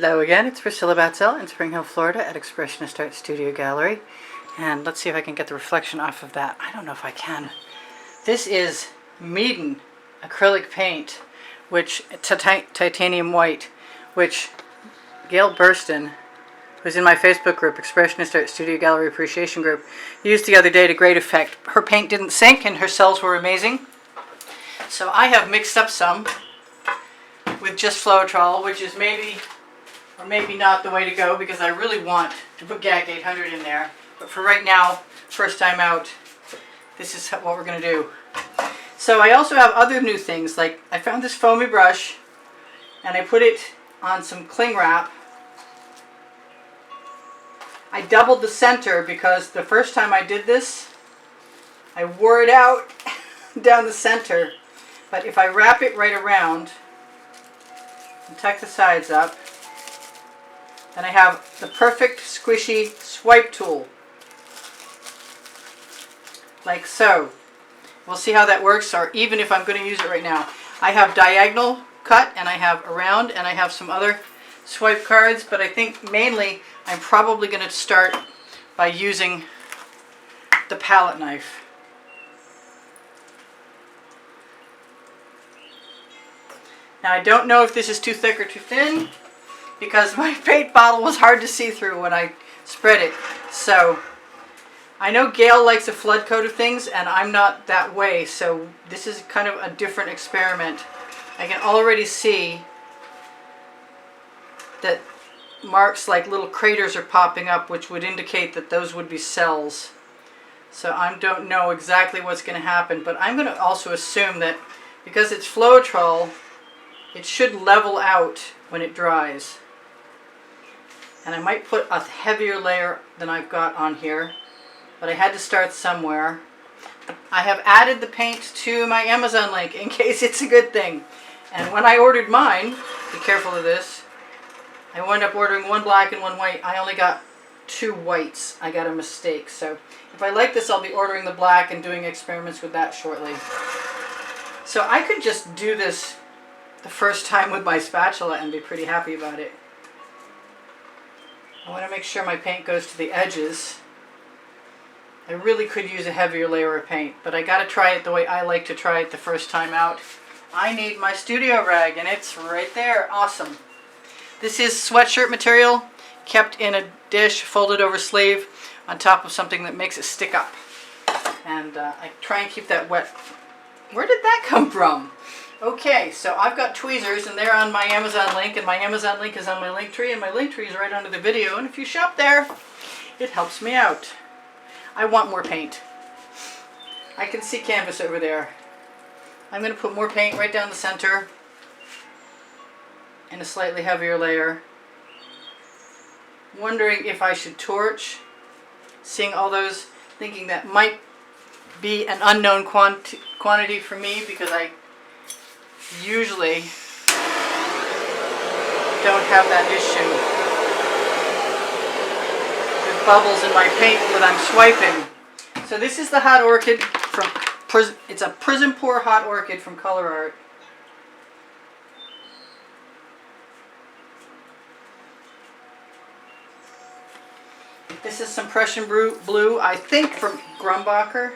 Hello again, it's Priscilla Batzell in Spring Hill, Florida at Expressionist Art Studio Gallery. And let's see if I can get the reflection off of that. I don't know if I can. This is Meeden acrylic paint, which titanium white, which Gail Burston, who's in my Facebook group, Expressionist Art Studio Gallery Appreciation Group, used the other day to great effect. Her paint didn't sink and her cells were amazing. So I have mixed up some with just Floetrol, which is maybe or maybe not the way to go because I really want to put GAC 800 in there. But for right now, first time out, this is what we're going to do. So I also have other new things, like I found this foamy brush and I put it on some cling wrap. I doubled the center because the first time I did this, I wore it out down the center. But if I wrap it right around and tuck the sides up, then I have the perfect squishy swipe tool. Like so. We'll see how that works, or even if I'm going to use it right now. I have diagonal cut, and I have around, and I have some other swipe cards, but I think mainly I'm probably going to start by using the palette knife. Now I don't know if this is too thick or too thin, because my paint bottle was hard to see through when I spread it. So I know Gail likes a flood coat of things and I'm not that way, so this is kind of a different experiment. I can already see that marks like little craters are popping up, which would indicate that those would be cells. So I don't know exactly what's going to happen, but I'm going to also assume that because it's Floetrol, it should level out when it dries. And I might put a heavier layer than I've got on here, but I had to start somewhere. I have added the paint to my Amazon link in case it's a good thing. And when I ordered mine, be careful of this, I wound up ordering one black and one white. I only got 2 whites. I got a mistake. So if I like this, I'll be ordering the black and doing experiments with that shortly. So I could just do this the first time with my spatula and be pretty happy about it. I want to make sure my paint goes to the edges. I really could use a heavier layer of paint, but I got to try it the way I like to try it the first time out. I need my studio rag, and it's right there. Awesome. This is sweatshirt material, kept in a dish, folded over sleeve, on top of something that makes it stick up. And I try and keep that wet. Where did that come from? Okay, so I've got tweezers, and they're on my Amazon link, and my Amazon link is on my link tree, and my link tree is right under the video, and if you shop there, it helps me out. I want more paint. I can see canvas over there. I'm going to put more paint right down the center in a slightly heavier layer. Wondering if I should torch, seeing all those, thinking that might be an unknown quantity for me because I usually don't have that issue with bubbles in my paint when I'm swiping. So this is the hot orchid from it's a Prism Pour hot orchid from Color Art. This is some Prussian blue, I think from Grumbacher.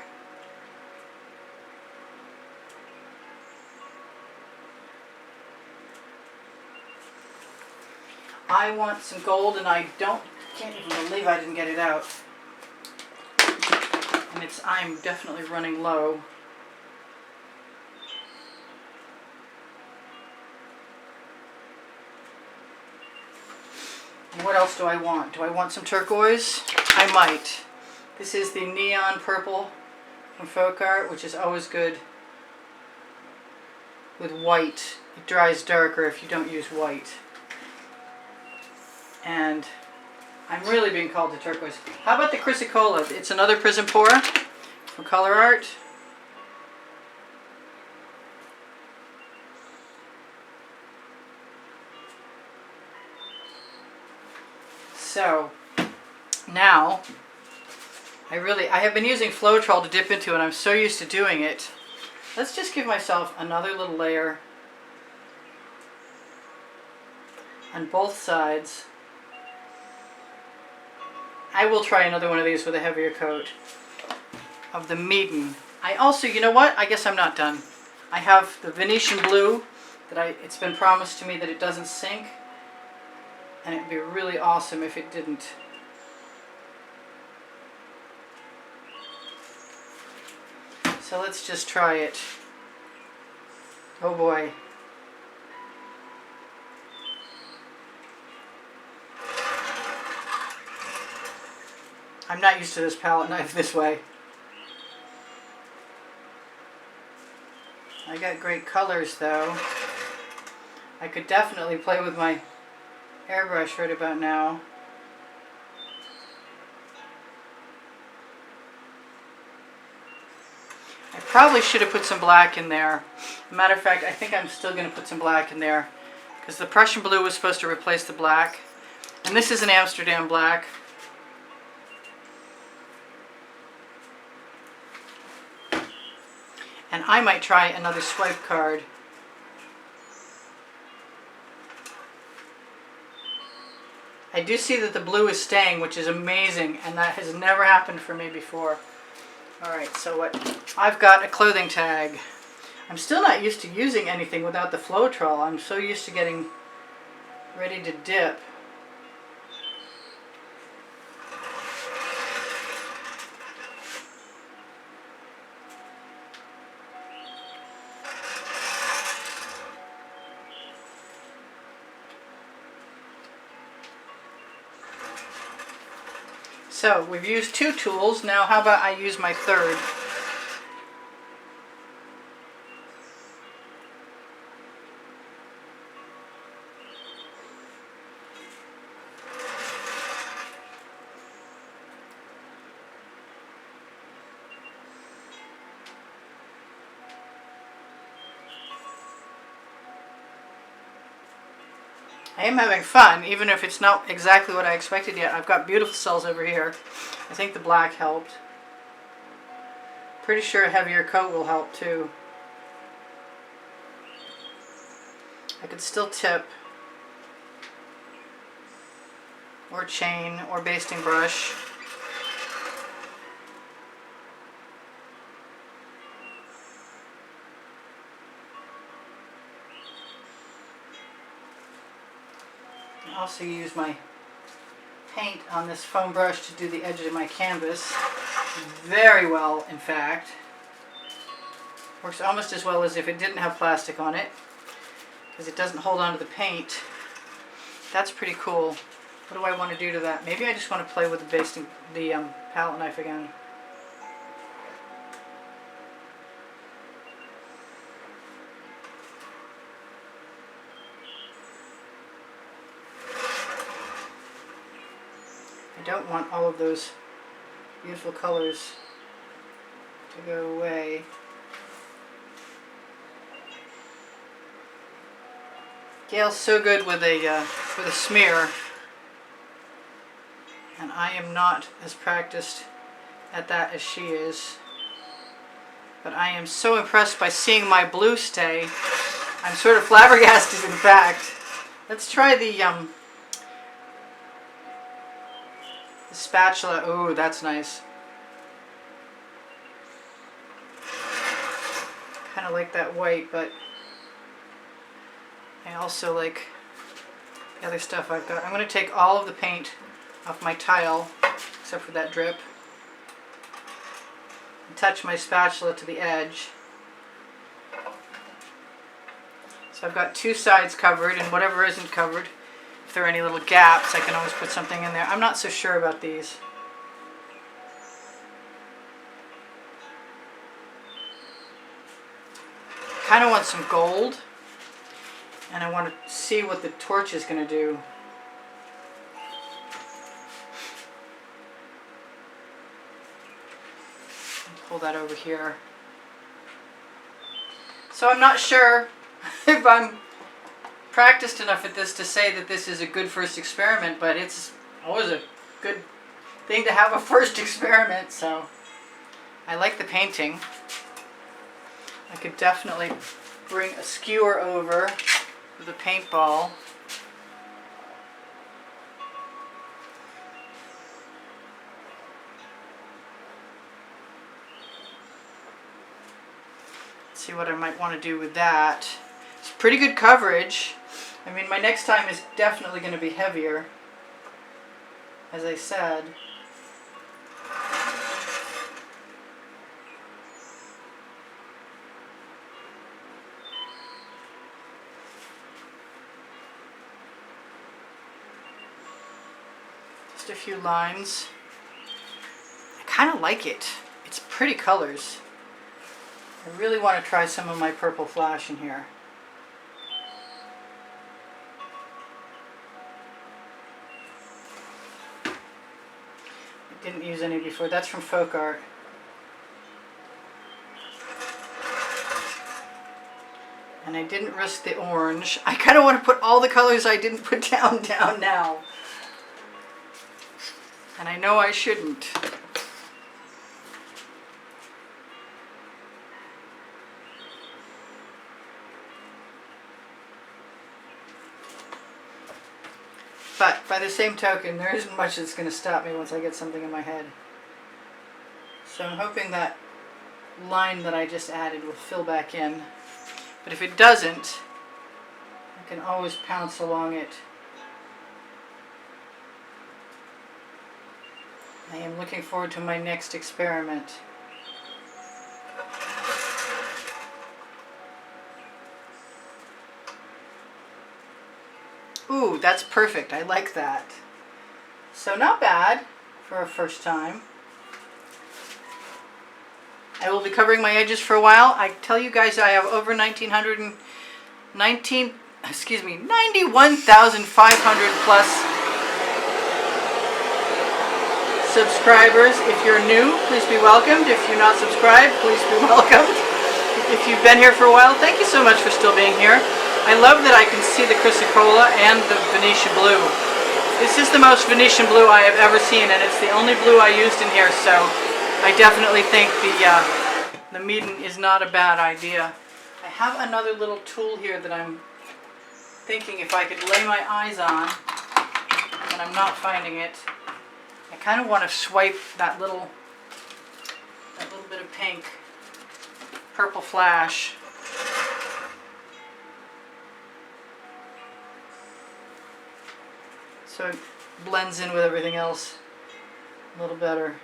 I want some gold, and I can't even believe I didn't get it out. And I'm definitely running low. And what else do I want? Do I want some turquoise? I might. This is the neon purple from Folk Art, which is always good with white. It dries darker if you don't use white. And I'm really being called to turquoise. How about the Chrysicola? It's another Prism Pour from Color Art. So now I have been using Floetrol to dip into, and I'm so used to doing it. Let's just give myself another little layer on both sides. I will try another one of these with a heavier coat of the Meeden. I also, you know what? I guess I'm not done. I have the Venetian blue that it's been promised to me that it doesn't sink, and it'd be really awesome if it didn't. So let's just try it. Oh boy. I'm not used to this palette knife this way. I got great colors though. I could definitely play with my airbrush right about now. I probably should have put some black in there. Matter of fact, I think I'm still going to put some black in there because the Prussian blue was supposed to replace the black. And this is an Amsterdam black. And I might try another swipe card. I do see that the blue is staying, which is amazing, and that has never happened for me before. Alright, so what? I've got a clothing tag. I'm still not used to using anything without the Floetrol. I'm so used to getting ready to dip. So we've used 2 tools. Now how about I use my third? I am having fun, even if it's not exactly what I expected yet. I've got beautiful cells over here. I think the black helped. Pretty sure a heavier coat will help too. I could still tip, or chain, or basting brush. I also use my paint on this foam brush to do the edges of my canvas. Very well, in fact. Works almost as well as if it didn't have plastic on it, because it doesn't hold on to the paint. That's pretty cool. What do I want to do to that? Maybe I just want to play with the palette knife again. I don't want all of those beautiful colors to go away. Gail's so good with a smear, and I am not as practiced at that as she is. But I am so impressed by seeing my blue stay. I'm sort of flabbergasted, in fact. Let's try the spatula. Ooh, that's nice. Kind of like that white, but I also like the other stuff I've got. I'm going to take all of the paint off my tile, except for that drip, and touch my spatula to the edge. So I've got 2 sides covered, and whatever isn't covered, if there are any little gaps, I can always put something in there. I'm not so sure about these. Kind of want some gold, and I want to see what the torch is going to do. Pull that over here. So I'm not sure if I'm practiced enough at this to say that this is a good first experiment, but it's always a good thing to have a first experiment. So I like the painting. I could definitely bring a skewer over with a paintball see what I might want to do with that. It's pretty good coverage. I mean, my next time is definitely going to be heavier, as I said. Just a few lines. I kind of like it. It's pretty colors. I really want to try some of my purple flash in here. I didn't use any before. That's from Folk Art. And I didn't risk the orange. I kind of want to put all the colors I didn't put down now. And I know I shouldn't. But by the same token, there isn't much that's going to stop me once I get something in my head. So I'm hoping that line that I just added will fill back in. But if it doesn't, I can always pounce along it. I am looking forward to my next experiment. Ooh, that's perfect. I like that. So not bad for a first time. I will be covering my edges for a while. I tell you guys I have over 91,500 plus subscribers. If you're new, please be welcomed. If you're not subscribed, please be welcomed. If you've been here for a while, thank you so much for still being here. I love that I can see the Chrysocolla and the Venetian blue. This is the most Venetian blue I have ever seen, and it's the only blue I used in here, so I definitely think the Meeden is not a bad idea. I have another little tool here that I'm thinking if I could lay my eyes on, and I'm not finding it. I kind of want to swipe that little bit of pink, purple flash. So it blends in with everything else a little better.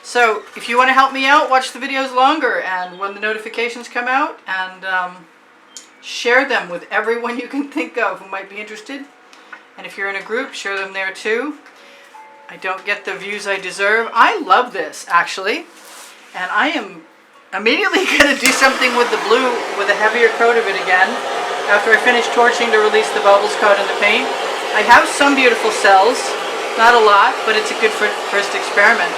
So if you want to help me out, watch the videos longer, and when the notifications come out, and share them with everyone you can think of who might be interested. And if you're in a group, share them there too. I don't get the views I deserve. I love this, actually. And I am immediately going to do something with the blue with a heavier coat of it again after I finish torching to release the bubbles coat in the paint. I have some beautiful cells, not a lot, but it's a good first experiment.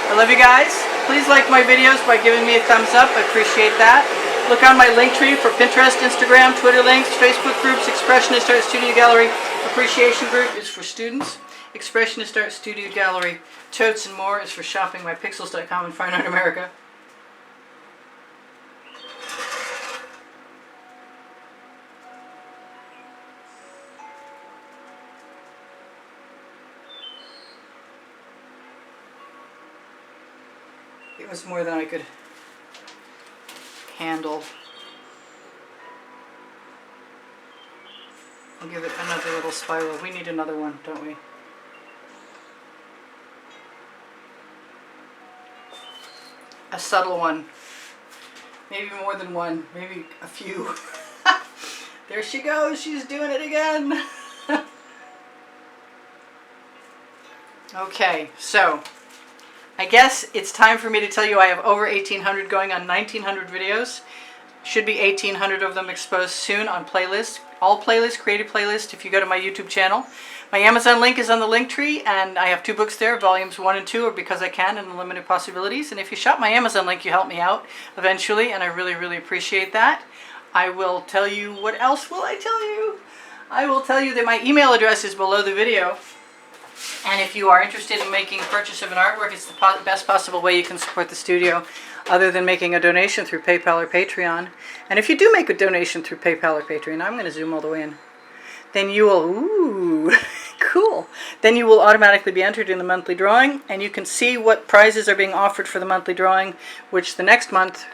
I love you guys. Please like my videos by giving me a thumbs up. I appreciate that. Look on my link tree for Pinterest, Instagram, Twitter links, Facebook groups. Expressionist Art Studio Gallery Appreciation Group is for students. Expressionist Art Studio Gallery Totes and More is for shopping mypixels.com and Fine Art America. It was more than I could handle. I'll give it another little spiral. We need another one, don't we? A subtle one. Maybe more than one. Maybe a few. There she goes. She's doing it again. Okay, so I guess it's time for me to tell you I have over 1,800 going on 1,900 videos. Should be 1,800 of them exposed soon on playlists. All playlists, created playlist if you go to my YouTube channel. My Amazon link is on the link tree, and I have 2 books there, volumes 1 and 2 are Because I Can and Unlimited Possibilities. And if you shop my Amazon link, you help me out eventually, and I really, really appreciate that. I will tell you, what else will I tell you? I will tell you that my email address is below the video. And if you are interested in making a purchase of an artwork, it's the best possible way you can support the studio, other than making a donation through PayPal or Patreon. And if you do make a donation through PayPal or Patreon, I'm going to zoom all the way in, then you will, ooh, cool. Then you will automatically be entered in the monthly drawing, and you can see what prizes are being offered for the monthly drawing, which the next month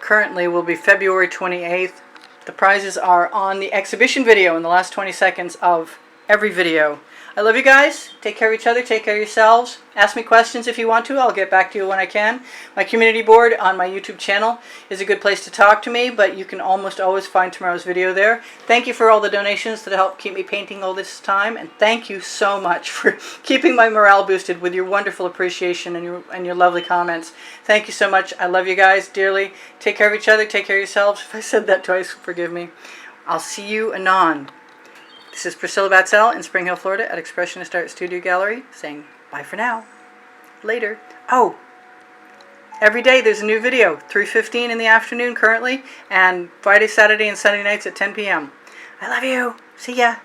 currently will be February 28th. The prizes are on the exhibition video in the last 20 seconds of every video. I love you guys. Take care of each other. Take care of yourselves. Ask me questions if you want to. I'll get back to you when I can. My community board on my YouTube channel is a good place to talk to me, but you can almost always find tomorrow's video there. Thank you for all the donations that help keep me painting all this time, and thank you so much for keeping my morale boosted with your wonderful appreciation and your lovely comments. Thank you so much. I love you guys dearly. Take care of each other. Take care of yourselves. If I said that twice, forgive me. I'll see you anon. This is Priscilla Batzell in Spring Hill, Florida at Expressionist Art Studio Gallery saying bye for now. Later. Oh, every day there's a new video, 3:15 in the afternoon currently, and Friday, Saturday, and Sunday nights at 10 p.m. I love you. See ya.